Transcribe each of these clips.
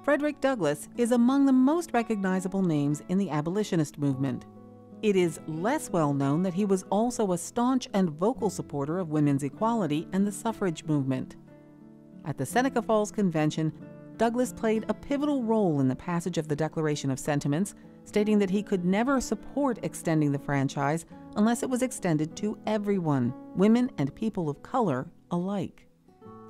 Frederick Douglass is among the most recognizable names in the abolitionist movement. It is less well known that he was also a staunch and vocal supporter of women's equality and the suffrage movement. At the Seneca Falls Convention, Douglass played a pivotal role in the passage of the Declaration of Sentiments, stating that he could never support extending the franchise unless it was extended to everyone, women and people of color alike.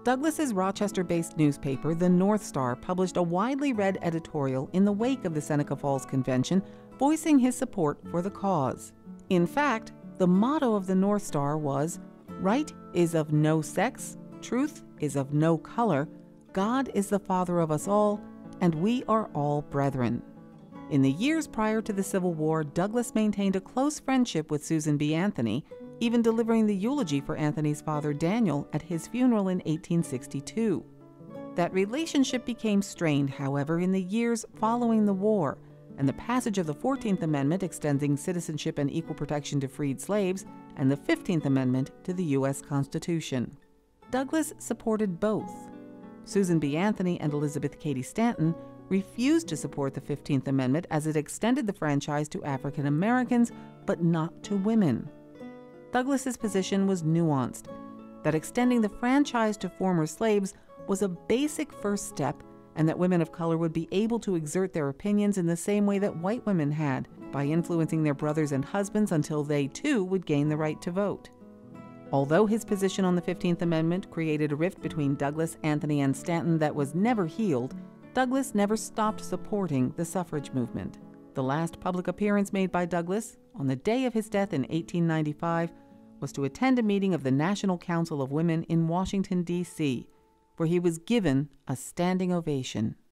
Douglass's Rochester-based newspaper, The North Star, published a widely read editorial in the wake of the Seneca Falls Convention, voicing his support for the cause. In fact, the motto of the North Star was, "Right is of no sex, truth is of no color, God is the Father of us all, and we are all brethren." In the years prior to the Civil War, Douglass maintained a close friendship with Susan B. Anthony, even delivering the eulogy for Anthony's father Daniel at his funeral in 1862. That relationship became strained, however, in the years following the war, and the passage of the 14th Amendment extending citizenship and equal protection to freed slaves, and the 15th Amendment to the U.S. Constitution. Douglass supported both. Susan B. Anthony and Elizabeth Cady Stanton refused to support the 15th Amendment as it extended the franchise to African Americans, but not to women. Douglass's position was nuanced, that extending the franchise to former slaves was a basic first step, and that women of color would be able to exert their opinions in the same way that white women had, by influencing their brothers and husbands until they too would gain the right to vote. Although his position on the 15th Amendment created a rift between Douglass, Anthony, and Stanton that was never healed, Douglass never stopped supporting the suffrage movement. The last public appearance made by Douglass, on the day of his death in 1895, was to attend a meeting of the National Council of Women in Washington, D.C., where he was given a standing ovation.